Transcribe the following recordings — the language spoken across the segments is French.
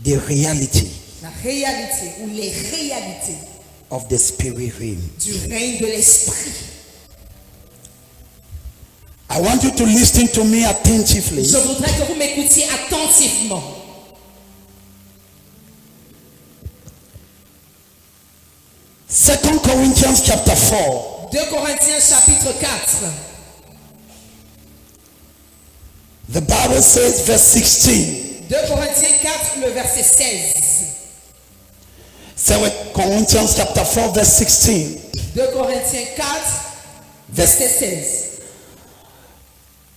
the reality La réalité ou les réalités of the spirit realm. du règne de l'esprit. I want you to listen to me attentively. Je voudrais que vous m'écoutiez attentivement. Second Corinthians chapter 4. 2 Corinthiens chapitre 4. The Bible says verse 16. 2 Corinthiens 4, le verset 16. 2 Corinthians chapter 4 verse 16. 2 Corinthiens 4, verset 16.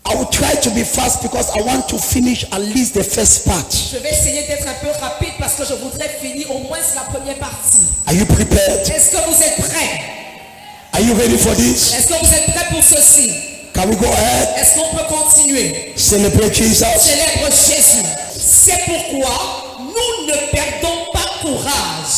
I will try to be fast because I want to finish at least the first part. Je vais essayer d'être un peu rapide parce que je voudrais finir au moins la première partie. Are you prepared? Est-ce que vous êtes prêts? Are you ready for this? Est-ce que vous êtes prêts pour ceci? Can we go ahead? Est-ce qu'on peut continuer? Celebrate Jesus. Célèbre Jésus. C'est pourquoi nous ne perdons pas courage.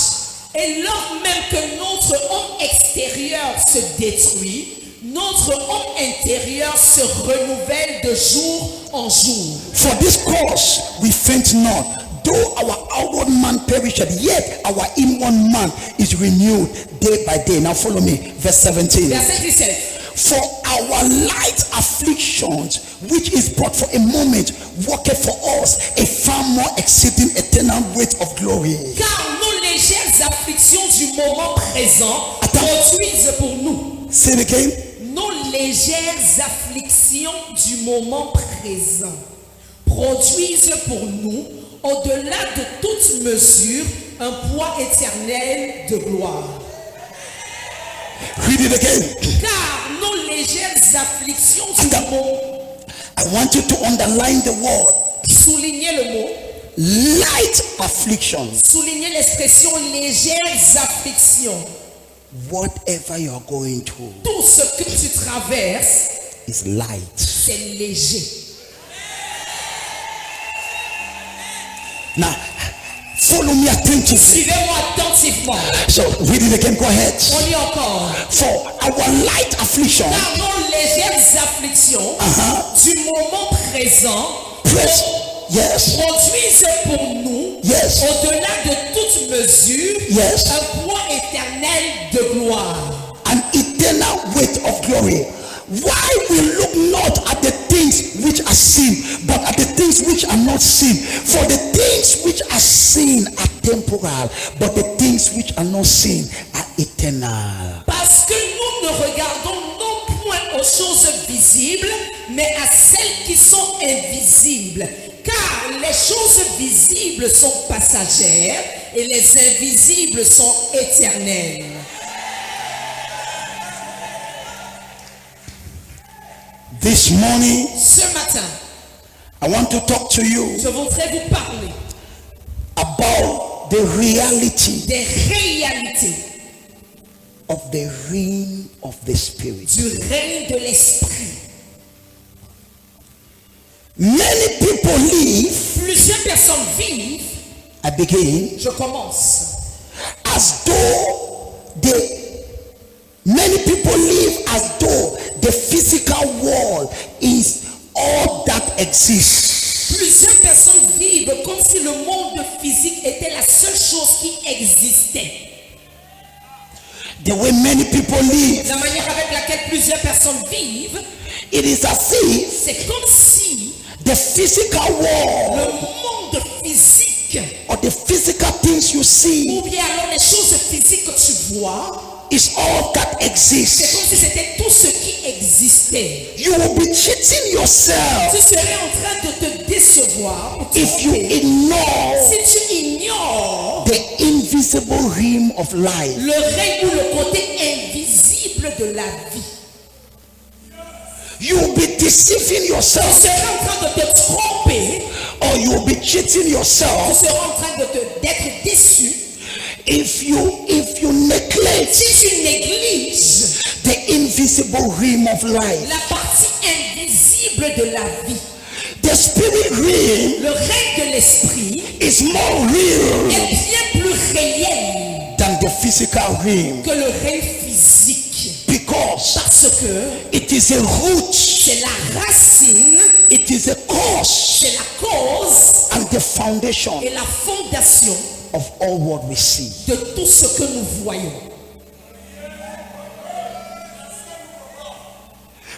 Et lors même que notre homme extérieur se détruit, notre homme intérieur se renouvelle de jour en jour. For this cause we faint not, though our outward man perisheth, yet our inward man is renewed day by day. Now follow me, verse 17. Verset 17. For our light afflictions, which is but for a moment, worketh for us a far more exceeding eternal weight of glory. Car nos légères afflictions du moment présent produisent pour nous. Say it again. Nos légères afflictions du moment présent produisent pour nous, au-delà de toute mesure, un poids éternel de gloire. Read it again. Car nos légères afflictions du moment, I want you to underline the word soulignez le mot, light afflictions. soulignez l'expression légères afflictions. Whatever you are going through Tout ce que tu traverses, is light. c'est léger. Now, follow me attentively. Suivez-moi attentivement. So, read it again. Go ahead. On y encore. For our light affliction, Car nos légères afflictions du moment présent press, yes, produisent pour nous, yes, au-delà de toute mesure, yes, un poids éternel de gloire. an eternal weight of glory. Why we look not at the things which are seen, but at the things which are not seen. For the things which are seen are temporal, but the things which are not seen are eternal. Parce que nous ne regardons non point aux choses visibles, mais à celles qui sont invisibles. Car les choses visibles sont passagères et les invisibles sont éternelles. This morning, Ce matin, I want to talk to you je voudrais vous parler about the reality des réalités of the realm of the spirit. du règne de l'esprit. Many people live, Plusieurs personnes vivent, I begin, je commence, as though many people live as though the physical world is all that exists. plusieurs personnes vivent comme si le monde physique était la seule chose qui existait. The way many people live, La manière avec laquelle plusieurs personnes vivent, it is as if c'est comme si the physical world le monde physique, or the physical things you see ou bien alors les choses physiques que tu vois, is all that c'est exists. comme si c'était tout ce qui existait. You will be cheating yourself Tu serais en train de te décevoir ou te if you tromper ignore si tu ignores the invisible realm of life. le règne ou le côté invisible de la vie. You will be deceiving Tu yourself, serais en train de te tromper, or you will be cheating tu yourself seras en train d'être déçu if you neglect si tu négliges the invisible realm of life. la partie invisible de la vie. The spirit realm Le règne de l'esprit is more real est bien plus réel than the physical realm que le règne physique. because Parce que it is a root, c'est la racine, it is a cause, c'est la cause and the foundation et la fondation of all what we see. de tout ce que nous voyons.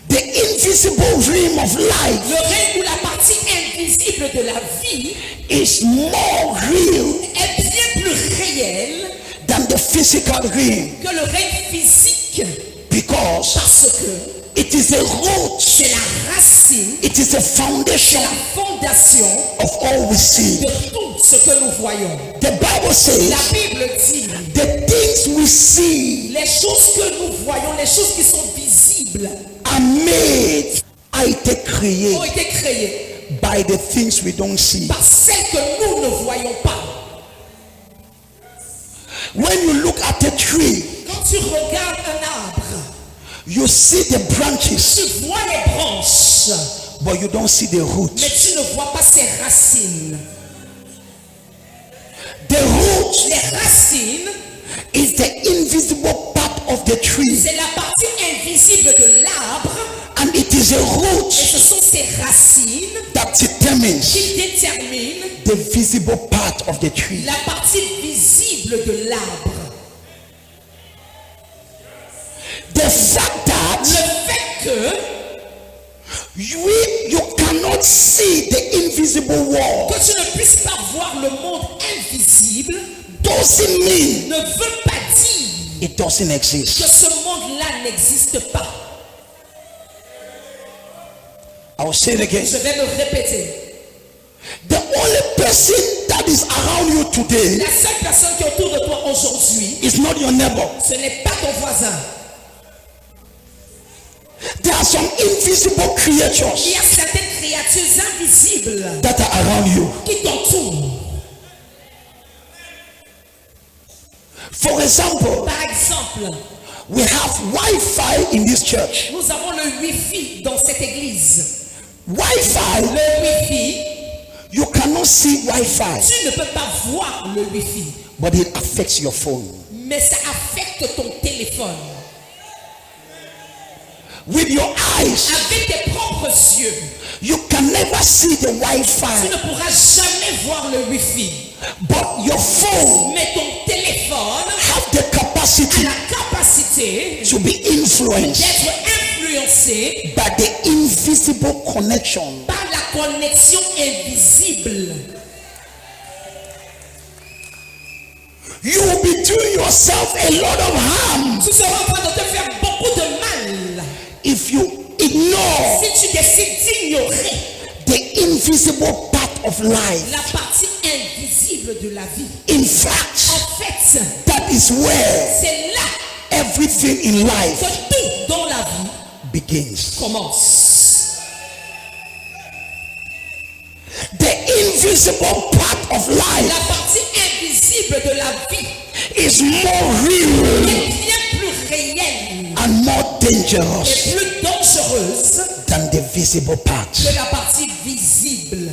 The invisible realm of life Le règne ou la partie invisible de la vie is more real est bien plus réelle than the physical realm que le règne physique because parce que it is a root, c'est la racine, it is a c'est foundation la fondation of all we see. de tout ce que nous voyons. The Bible La says Bible dit the things we see les choses que nous voyons, les choses qui sont visibles are made, a été créé ont été créées by the things we don't see. par celles que nous ne voyons pas. When you look at a tree, Quand tu regardes un arbre, you see the branches, tu vois les branches, but you don't see the mais root. tu ne vois pas ses racines. The root Les racines, is the invisible part of the tree, c'est la partie invisible de l'arbre and it is a et root ce sont ces racines that determines qui déterminent the visible part of the tree. la partie visible de l'arbre. The fact that Le fait que you cannot see the invisible world tu ne puisses pas voir le monde invisible doesn't mean ne veut pas dire it doesn't que exist. ce monde-là n'existe pas. I will say it again. Je vais me répéter. The only person that is around you today La seule personne qui est autour de toi aujourd'hui, is not your neighbor. ce n'est pas ton voisin. There are some invisible Il creatures y a certaines créatures invisibles that are around you. qui t'entourent. For example, Par exemple, we have Wi-Fi in this church. nous avons le Wi-Fi dans cette église. Wi-Fi, Le Wi-Fi, you cannot see Wi-Fi, tu ne peux pas voir le Wi-Fi, but it affects your phone. mais ça affecte ton téléphone. With your eyes, Avec tes propres yeux, you can never see the tu Wi-Fi, ne pourras jamais voir le Wi-Fi, but your phone mais ton téléphone have the a capacity la capacité to be influenced d'être influencé by the invisible connection. par la connexion invisible. You will be doing yourself a lot of harm Tu seras en train de te faire beaucoup de mal if you ignore si tu décides d'ignorer the invisible part of life. la partie invisible de la vie. In fact, En fait, that is where c'est là everything in que life tout dans la vie begins. commence. The invisible part of La life partie invisible de la vie is more real est bien plus réelle and more dangerous et plus dangereuse than the visible part. que la partie visible.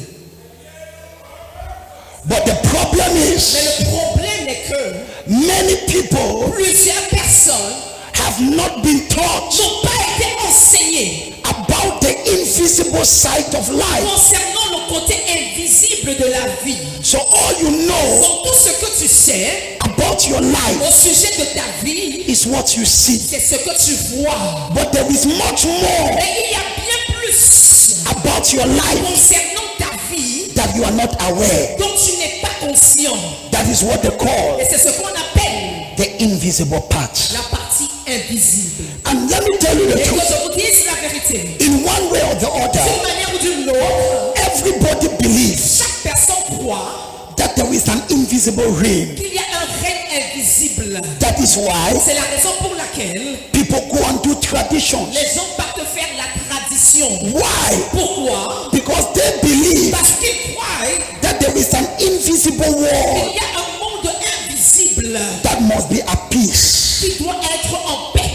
But the problem Mais is, le problème est que many people plusieurs personnes have not been taught n'ont pas été enseignées about the invisible side of life. concernant le côté invisible de la vie. So all you know Donc tout ce que tu sais about your life au sujet de ta vie, is what you see. c'est ce que tu vois. But there is much more Mais il y a bien plus about your life concernant ta vie that you are not aware. dont tu n'es pas conscient. That is what they call Et c'est ce qu'on appelle the invisible part. la partie invisible. And let me tell you the Et que truth. je vous dise la vérité. In one way or the D'une other, manière ou d'une autre, everybody believes chaque personne croit that there is an invisible realm. qu'il y a un règne invisible. That is why C'est la raison pour laquelle people go and do traditions. les gens partent faire la tradition. Why? Pourquoi? Because they believe Parce qu'ils croient that there is an invisible world qu'il y a un monde invisible that must be at peace. qui doit être en paix.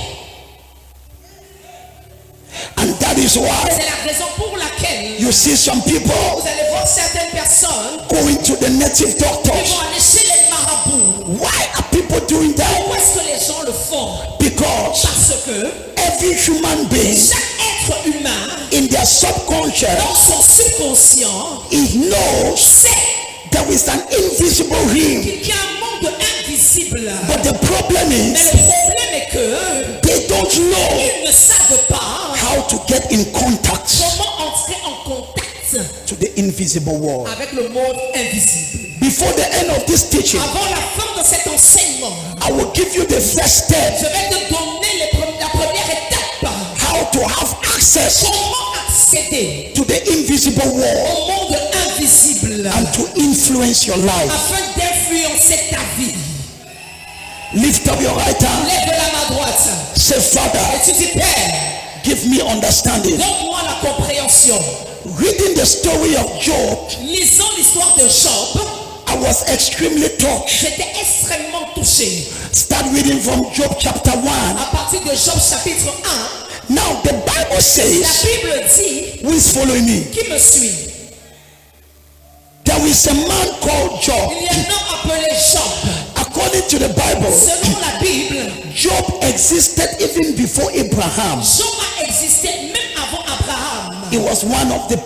And that is why C'est la raison pour laquelle you see some people vous allez voir certaines personnes going to the native qui doctors. vont aller chez les marabouts. Why are people doing that? Pourquoi est-ce que les gens le font? Because Parce que every human being chaque être être humain, in their subconscious, dans son subconscient, he knows sait there is an invisible realm. qu'il y a un monde invisible. But the problem Mais is, le problème est que they don't know ils ne savent pas how to get in contact comment entrer en contact to the invisible world. avec le monde invisible. Before the end of this teaching, Avant la fin de cet enseignement, I will give you the first step je vais te donner la première étape. how to have access Comment accéder to the invisible world au monde invisible and to influence your life. afin d'influencer ta vie. Lift up your right hand. Lève la main droite Say, Father, et tu dis, Père, give me understanding. donne-moi la compréhension. Reading the story of Job, Lisant l'histoire de Job, I was extremely touched. j'étais extrêmement touché. Start reading from Job chapter 1. À partir de Job chapitre 1, Now the Bible la says, Bible dit, who is following me? qui me suit? There is a man called Job. Il y a un homme appelé Job. According to the Bible, Selon la Bible, Job existed even before Abraham. Job a existé même avant Abraham. He was one of the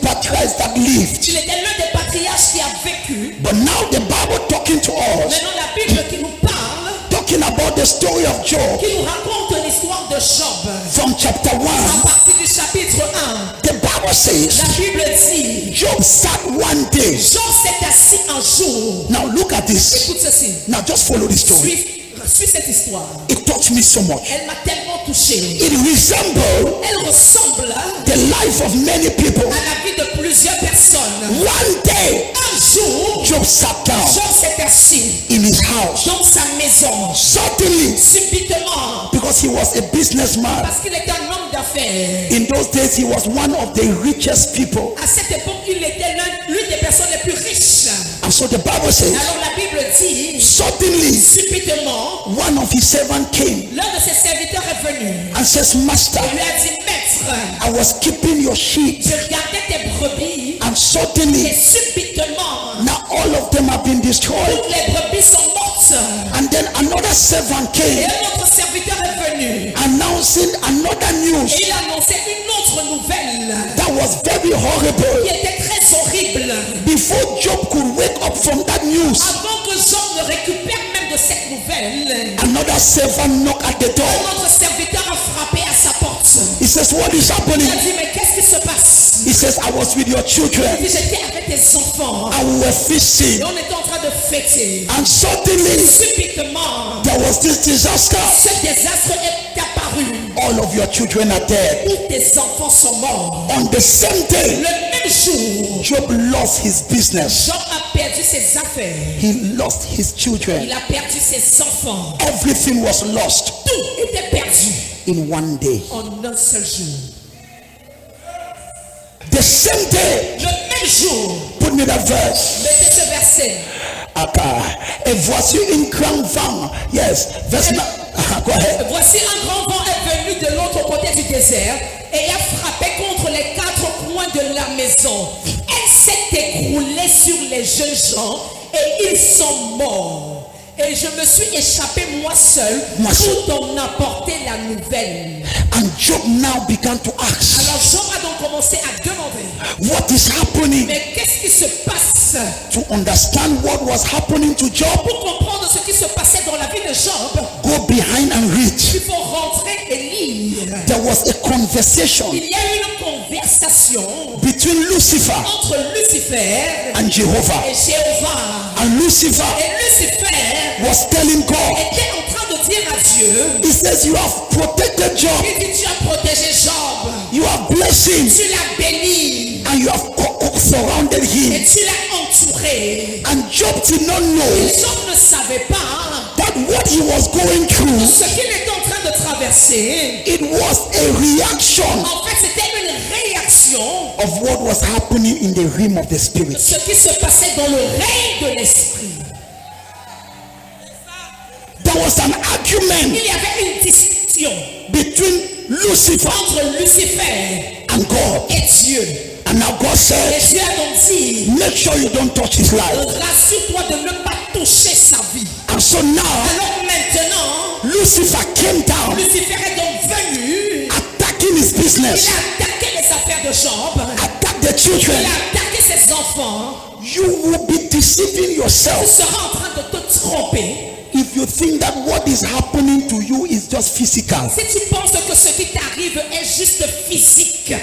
patriarchs that lived. Il était l'un des patriarches qui a vécu. But now the Bible talking to us, Maintenant, la Bible qui nous parle, talking about the story of Job qui nous raconte l'histoire de Job. from chapter 1. À partir du chapitre 1, The Bible says, la Bible dit, Job sat one day. Job s'est assis un jour. Now look at this. Écoute ceci. Now just follow the story. Suis cette histoire. It touched me so much. Elle m'a tellement touché. It resembled Elle ressemble the life of many people. à la vie de plusieurs personnes. One day, Un jour, Job sat down Job s'est assis in his house. dans sa maison. Suddenly, Subitement, because he was a businessman. parce qu'il était un homme d'affaires. In those days, he was one of the richest people. À cette époque, il était l'une des personnes les plus riches. And so the Bible says, Alors la Bible dit, suddenly, subitement, one of his servants came l'un de ses serviteurs est venu. and says, Master, Il lui a dit, Maître, I was keeping your sheep. je gardais tes brebis And et suddenly, subitement, now all of them have been destroyed. toutes les brebis sont mortes. And then another servant Et came un autre serviteur est venu. announcing another news Et il annonçait une autre nouvelle that was very horrible. qui était très horrible. Before Job could wake up from that news, Avant que Job ne récupère même de cette nouvelle, another servant knocked at the door. un autre serviteur a frappé à sa porte. He says, What is Il happening? a dit, mais qu'est-ce qui se passe? He says, I was with your children Il dit, j'étais avec tes enfants and we were fishing. et on était en train de fêter. And suddenly, Subitement, there was this disaster. ce désastre est apparu. All of your children are dead. Tous tes enfants sont morts. On the same Le day, même jour, Job lost his business. Job a perdu ses affaires. He lost his children. Il a perdu ses enfants. Everything was lost Tout était perdu in one day. en un seul jour. The same day, Le même jour, put me that verse. mettez ce verset. Et voici une grande vent. Yes, verse. Go ahead. Voici un grand vent est venu de l'autre côté du désert et a frappé contre les quatre coins de la maison. Elle s'est écroulée sur les jeunes gens et ils sont morts. Et je me suis échappé moi seul pour t'en apporter la nouvelle. And Job now began to ask, Alors Job a donc commencé à demander, what is happening? mais qu'est-ce qui se passe? To understand what was happening to Job, Pour comprendre ce qui se passait dans la vie de Job, go behind and read. il faut rentrer et lire. There was a conversation Il y a eu une conversation between Lucifer entre Lucifer and Jehovah. et Jéhovah. And Lucifer Et Lucifer was telling God, était en train de dire à Dieu, he says, you have protected Job, il dit, tu as protégé Job, you have blessed him, tu l'as béni and you have surrounded et him. tu l'as entouré. And Job did not know Et Job ne savait pas that what he was going through, ce qu'il était en train de traverser. it was a reaction En fait, c'était une réaction of what was happening in the realm of the spirit. de ce qui se passait dans le règne de l'esprit. There was an argument Il y avait une discussion between Lucifer entre Lucifer and God. et Dieu. And now God Et said, Dieu a donc dit, make sure you don't touch his life. rassure-toi de ne pas toucher sa vie. And so now, Alors maintenant, Lucifer came down, Lucifer est donc venu attacking his business. business, Il a attaqué les affaires de Job. attack the Il children, a attaqué ses enfants. you will be deceiving Tu yourself seras en train de te tromper. if you think that what is happening to you is just physical. Si tu penses que ce qui t'arrive est juste physique,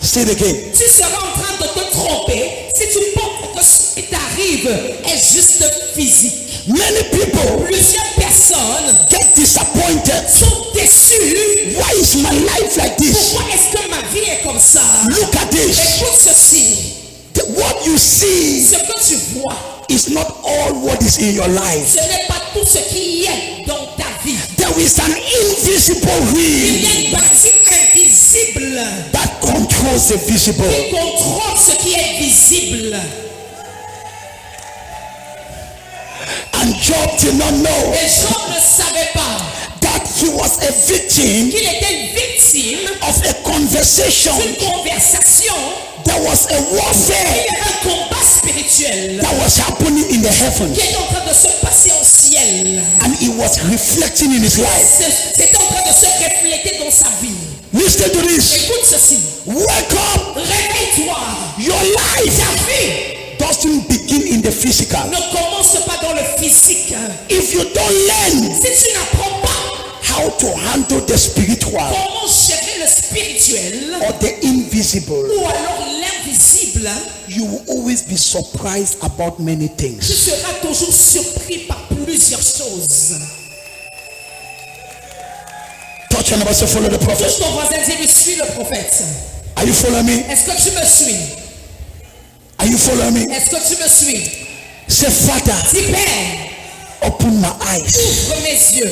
Say it again. tu seras en train de te tromper si tu penses que ce qui t'arrive est juste physique. Many people Plusieurs personnes get disappointed. sont déçues. Why is my life like this? Pourquoi est-ce que ma vie est comme ça? Look at this. Écoute ceci. What you see Ce que tu vois, is not all what is in your life. ce n'est pas tout ce qui est dans ta vie. There is an invisible Il y a realm une partie invisible that controls the visible. qui contrôle ce qui est visible. And Job did not know Et Job ne savait pas that he was a victim qu'il était une victime of a conversation. d'une conversation. There was a Il warfare y a un combat spirituel that was happening in the qui heavens, est en train de se passer au ciel. and it was reflecting in his life. C'est en train de se refléter dans sa vie. Listen to this. Écoute ceci. Wake up. Réveille-toi. Your life Ta vie doesn't begin in the physical. ne commence pas dans le physique. If you don't learn Si tu n'apprends pas how to handle the spiritual comment gérer le spirituel or the invisible, ou alors l'invisible, you will always be surprised about many tu things. seras toujours surpris par plusieurs choses. Touch your neighbor, say, follow the prophet. Touche ton voisin et dis-lui, suis le prophète. Are you following me? Est-ce que tu me suis? Are you following me? Est-ce que tu me suis? Say, Father, Dis, Père, open my eyes ouvre mes yeux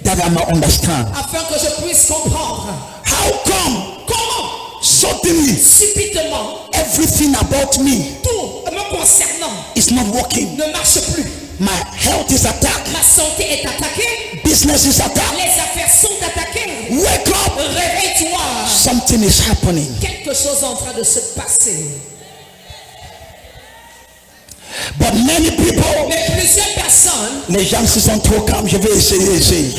that I might understand. afin que je puisse comprendre. How come Comment, suddenly subitement, everything about me tout me concernant is not working? ne marche plus. My health is attacked. Ma santé est attaquée. Business is attacked. Les affaires sont attaquées. Wake up. Réveille-toi. Something is happening. Quelque chose est en train de se passer. But many people, Mais plusieurs personnes, les gens se sont trop calmes, je vais essayer.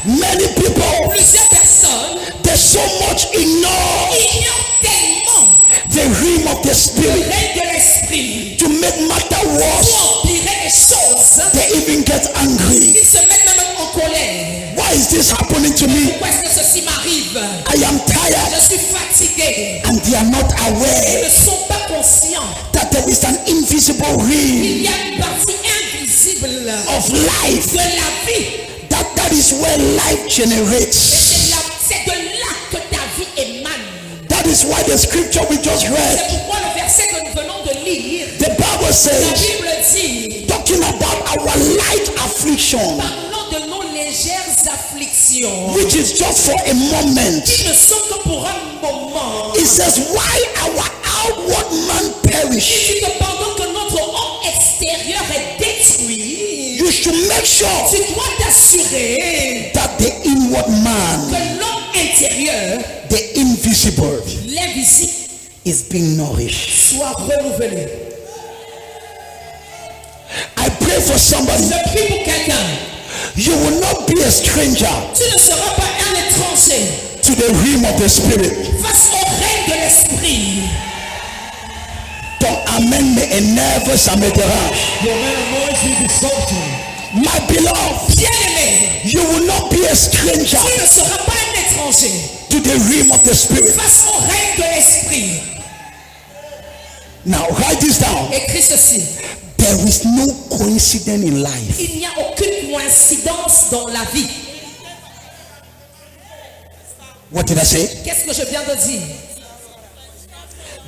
Many people, plusieurs personnes they so much ignore ignorent tellement the realm of the le spirit. règne de l'esprit. To make matter worse, Pour empirer les choses, they even get angry. ils se mettent même en colère. Why is this happening to me? Pourquoi est-ce que ceci m'arrive? I am tired. Je suis fatigué. And they are not Ils aware ne sont pas conscients. that there is an invisible realm Il y a une partie invisible of life. de la vie. That is where life generates. C'est de là que ta vie émane. That is why the scripture we just read, C'est pourquoi le verset que nous venons de lire, the Bible la says, Bible dit, talking about our light affliction, parlant de nos légères afflictions, which is just for a moment. qui ne sont que pour un moment. It says, why our outward man perish, Il dit que pendant que notre homme extérieur est détruit, you should make sure tu dois t'assurer that the inward que man, l'homme intérieur, the invisible, l'invisible, is being nourished. soit renouvelé. I pray for somebody. Je prie pour quelqu'un. You will not be a stranger Tu ne seras pas un étranger to the realm of the spirit. face au règne de l'esprit. Ton amen me énerve, ça me dérange. Your man anoints me exalted. My beloved, Bien-aimé, you will not be a stranger tu ne seras pas un étranger to the realm of the spirit. face au règne de l'esprit. Now write this down. Écris ceci. There is no coincidence in life. Il n'y a aucune coïncidence dans la vie. What did I say? Qu'est-ce que je viens de dire?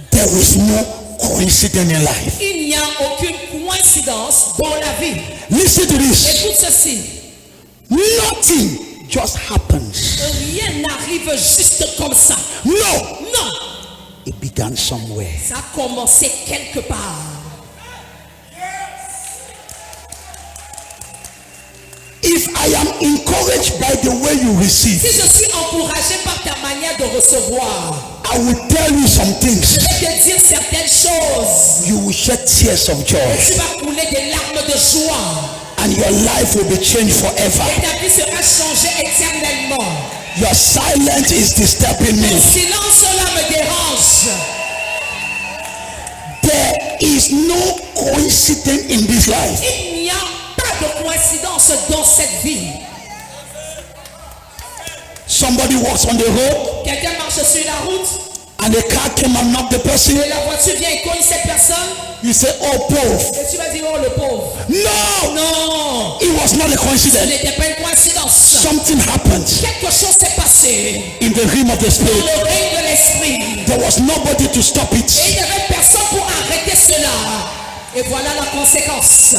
There is no coincidence in life. Il n'y a aucune coïncidence dans la vie. Listen to this. Écoute ceci. Nothing just happens. Rien n'arrive juste comme ça. No, Non. it began somewhere. Ça a commencé quelque part. If I am encouraged by the way you receive, Si je suis encouragé par ta manière de recevoir, I will tell you some je things. vais te dire certaines choses. You will shed tears of joy, Tu vas couler des larmes de joie. and your life will be changed forever. Et ta vie sera changée éternellement. Your silence is disturbing me. Ton silence là me dérange. There is no coincidence in this life. Il n'y a pas de coïncidence dans cette vie. Somebody walks on the road Quelqu'un marche sur la route and a car came and knocked the person. et la voiture vient et cogne cette personne. You say, oh, pauvre. Et tu vas dire, oh le pauvre. No, Non, it was not a ce coincidence. n'était pas une coïncidence. Something happened Quelque chose s'est passé in the realm of the dans spirit. le règne de l'esprit. There was nobody to stop Et it. il n'y avait personne pour arrêter cela. Et voilà la conséquence.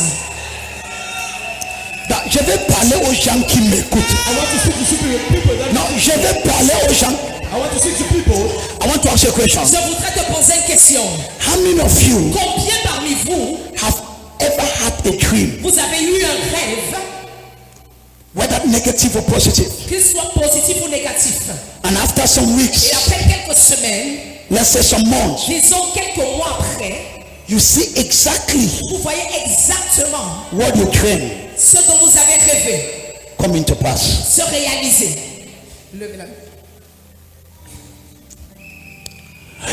Je vais parler aux gens qui m'écoutent. I want to speak to people that Non, je vais parler aux gens. I want to speak to people. I want to ask you a question. Je voudrais te poser une question. How many of you Combien parmi vous, have ever had a dream, vous avez eu un rêve, whether negative or positive, qu'il soit positif ou négatif, and after some et weeks, après quelques semaines, let's say some months, disons quelques mois après, you see exactly vous voyez exactement what you dream ce dont vous avez rêvé coming to pass? se réaliser. Levez la main.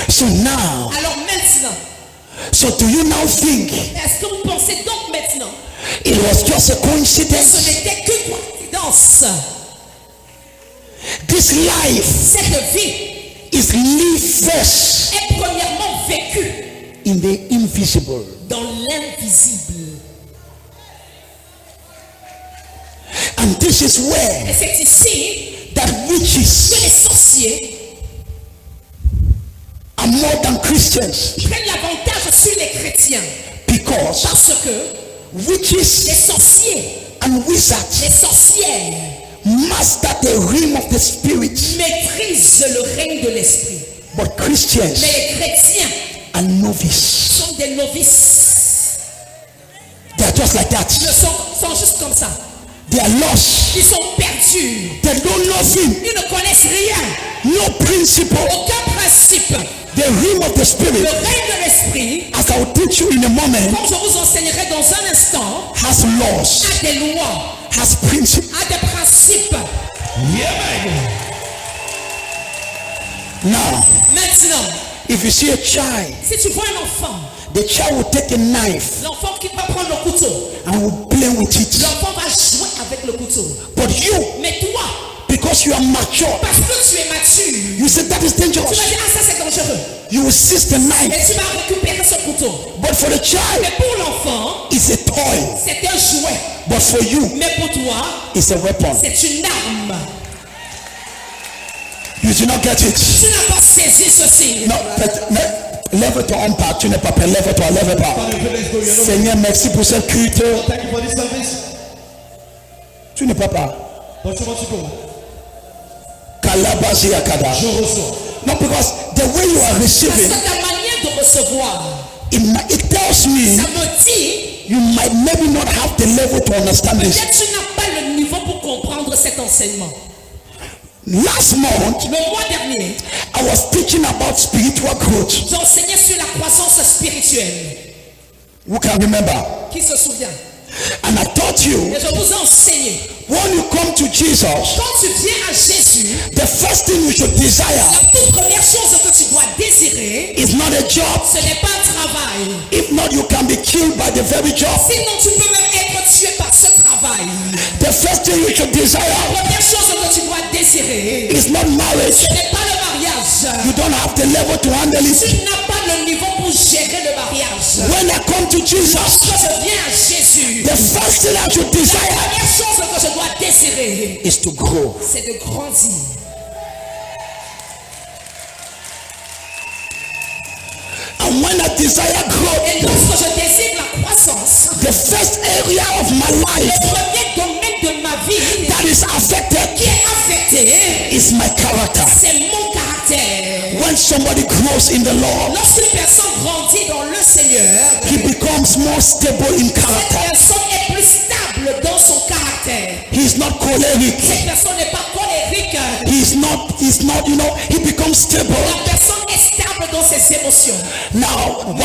So now, Alors maintenant, so do you now think est-ce que vous pensez donc maintenant it was just a ce coincidence? n'était qu'une coïncidence? This life Cette vie is lived first est premièrement vécue in the invisible. dans l'invisible. And this is where Et c'est ici that que witches les sorciers are more than Christians, prennent l'avantage sur les chrétiens. because Parce que les witches sorciers, and wizards les sorcières master the realm of the spirit, maîtrisent le règne de l'esprit. but Christians Mais les chrétiens are novice. sont des novices. They are just like that. Ils sont juste comme ça. They are lost. Ils sont perdus. They don't know nothing. Ils ne connaissent rien. No principle. Aucun principe. The realm of the Le spirit, règne de l'esprit, as I will teach you in a moment, comme je vous enseignerai dans un instant, has laws, a des lois, has principles. a des principes. Yeah, man. Now, Maintenant, if you see a child, si tu vois un enfant, the child will take a knife l'enfant qui va prendre le couteau, and will play with it. l'enfant va jouer avec le couteau. But you, Mais toi, because you are mature, parce que tu es mature, you say that is tu vas dangerous. dire, ah ça c'est dangereux. You will seize the knife. Et tu vas récupérer ce couteau. But for the child, Mais pour l'enfant, it's a toy. c'est un jouet. But for you, Mais pour toi, it's a weapon. c'est une arme. You do not get it. Tu n'as pas saisi ceci. Non, lève-toi en part. Tu n'es pas prêt. Lève-toi, lève-toi. Father, let's go. You're not Seigneur, merci pour cette culte. Thank you for this service. Tu n'es pas prêt. But you want to go. Kalabasi Akada. Je reçois. No, because the way you are Parce receiving, que ta manière de recevoir, it tells me ça me dit, you might maybe not have the level to understand this. peut-être tu n'as pas le niveau pour comprendre cet enseignement. Last month, Le mois dernier, I was teaching about spiritual growth. j'enseignais sur la croissance spirituelle. Who can remember? Qui se souvient? And I taught you, Et je vous ai enseigné. when you come to Jesus, Quand tu viens à Jésus, the first thing you should desire la toute première chose que tu dois désirer, is not a job. ce n'est pas un travail. If not, you can be killed by the very job. Sinon, tu peux même être tué par ce travail. The first thing you should desire La première chose que tu dois désirer, is not marriage. ce n'est pas le mariage. You don't have the level to handle it. Tu n'as pas le niveau pour gérer le mariage. When I come to Jesus, Quand je viens à Jésus, the first thing I should la desire première chose que je dois désirer, is to grow. c'est de grandir. And when I desire growth, Et lorsque je désire la croissance, the first area of my le life premier domaine de ma vie that is affected qui est affecté, is my character. c'est mon caractère. When somebody grows in the Lord, Lorsqu'une personne grandit dans le Seigneur, he becomes more stable in cette character. personne est plus stable dans son caractère. He is not choleric. Cette personne n'est pas colérique. He's not, he becomes stable. La personne est stable dans ses émotions. Now,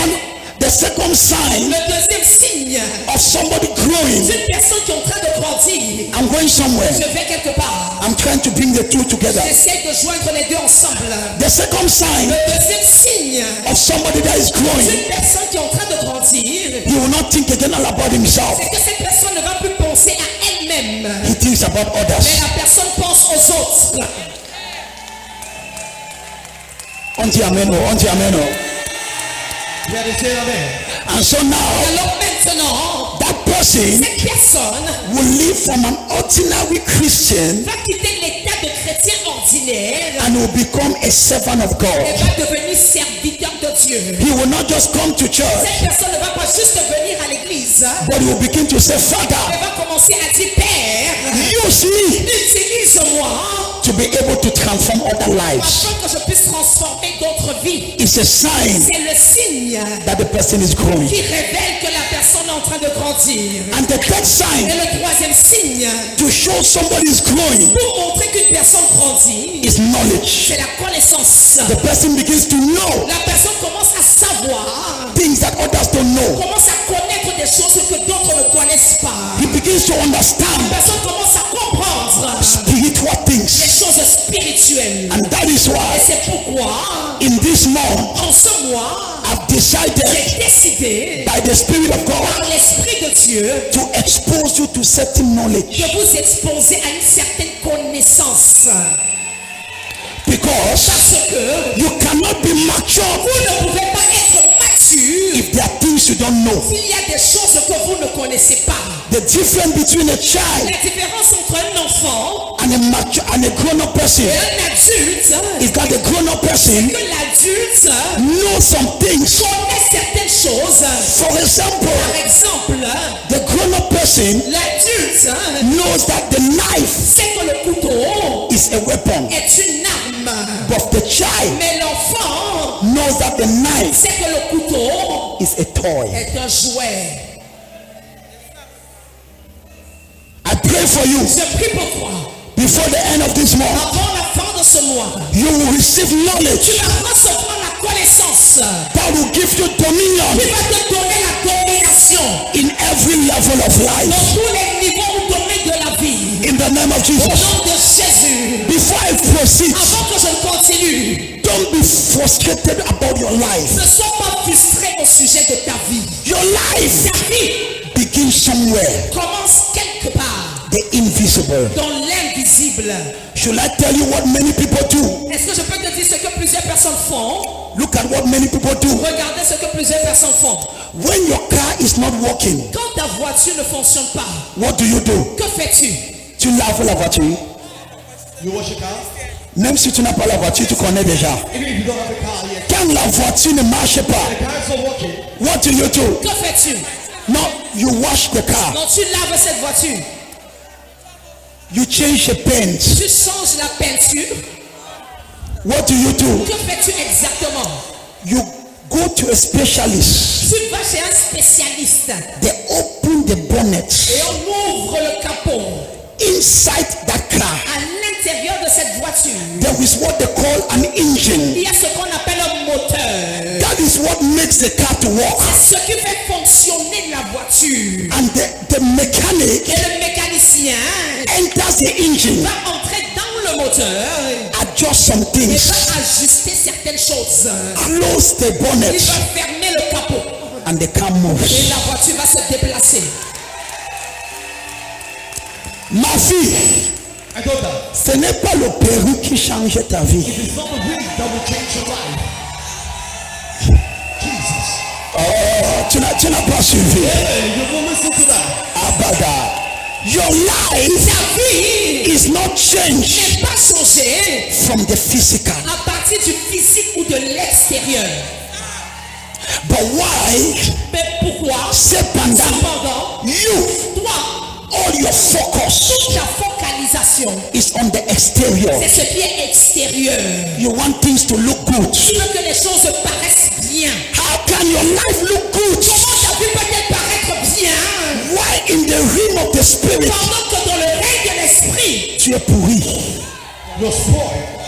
the second sign Le deuxième signe of somebody growing d'une personnes qui sont en train de grandir. I'm going somewhere. Je vais quelque part. I'm trying to bring the two together. J'essaie de joindre les deux ensemble. The second sign Le deuxième signe of somebody that is growing, d'une personne qui est en train de grandir, he will not think again about himself. c'est que cette personne ne va plus penser à elle-même, He thinks about mais others. la personne pense aux autres. Until amen, oh, until amen, oh. You gotta say amen. And so now, Alors maintenant, that person cette personne will live from an ordinary Christian va quitter l'état de chrétien ordinaire and will become a servant of et God. va devenir serviteur de Dieu. He will not just come to church, Cette personne ne va pas juste venir à l'église, but he will begin to say, elle Father, va commencer à dire, Père, use me utilise-moi to be able to transform other lives. afin que je puisse transformer d'autres vies. It's a sign C'est le signe that the person is growing. qui révèle que la personne est en train de grandir. And the third Et sign le troisième signe to show somebody is growing pour montrer qu'une personne grandit, is knowledge. c'est la connaissance. The person begins to know La personne commence à savoir, things that others don't know. commence à connaître des choses que d'autres ne connaissent pas. He begins to La understand personne commence à comprendre spiritual les things. choses spirituelles. And that is Et why c'est pourquoi, in this month en ce mois, I've decided j'ai décidé, by the Spirit of God par l'Esprit de Dieu, to expose you to certain knowledge. de vous exposer à une certaine connaissance. Because Parce que you cannot be mature vous ne pouvez pas être mature if there are things you don't know. s'il y a des choses que vous ne connaissez pas. The difference between a child La différence entre un enfant and a grown-up person et un adulte, is that the grown-up person que l'adulte knows some things. connaît certaines choses. For example, Par exemple, the grown-up person l'adulte knows that the knife sait que le couteau is a weapon, est une arme. but the child Mais l'enfant knows that the knife sait que le couteau is a toy. est un jouet. I pray for you Je prie pour toi. before the end of this month. Avant la fin de ce mois, You will receive tu knowledge vas recevoir la connaissance that will give you dominion qui va te donner la domination in every level of dans life. tous les niveaux ou domaines de la vie. In the name of Au Jesus. nom de Jésus. Before I proceed, Avant que je continue, don't be frustrated about your life. ne sois pas frustré au sujet de ta vie. Your life Ta vie begins somewhere, commence quelque part the invisible. dans l'invisible. Should I tell you what many people do? Est-ce que je peux te dire ce que plusieurs personnes font? Look at what many people do. Regardez ce que plusieurs personnes font. When your car is not working, Quand ta voiture ne fonctionne pas, what do you do? que fais-tu? Tu laves la voiture. You wash your car? Même si tu n'as pas la voiture, tu connais déjà. Even if you don't have a car yet, Quand la voiture ne marche pas, the car is not working. what do you do? Que fais-tu? No, you wash the car. Non, tu laves cette voiture. You change the paint. Tu changes la peinture. What do you do? Que fais-tu exactement? You go to a specialist. Tu vas chez un spécialiste They open the bonnet. et on ouvre le capot. Inside that car, À l'intérieur de cette voiture, there is what they call an engine. il y a ce qu'on appelle un moteur. That is what makes the car to work. C'est ce qui fait fonctionner la voiture. And the mechanic Et le mécanicien enters the engine, va entrer dans le moteur adjust some et things, va ajuster certaines choses. close the bonnet, Il va fermer le capot and the car et moves. la voiture va se déplacer. Ma fille, My daughter, ce n'est pas le perruque qui change ta vie. it's not the wig that will change your life. Jesus. Oh, tu n'as pas suivi. Hey, you will listen to that. Abada. Your life Ta vie is not changed n'est pas changée from the physical. à partir du physique ou de l'extérieur. But why? Mais pourquoi? Cependant, Cependant, you, toi, all your focus toute ta focalisation, is on the exterior. c'est ce qui est extérieur. You want things to look good. Tu veux que les choses paraissent bien. How can your life look good? Comment ta vie peut-elle paraître bien Why in the realm of the spirit pendant que dans le règne de l'esprit, tu es pourri? You're spoiled.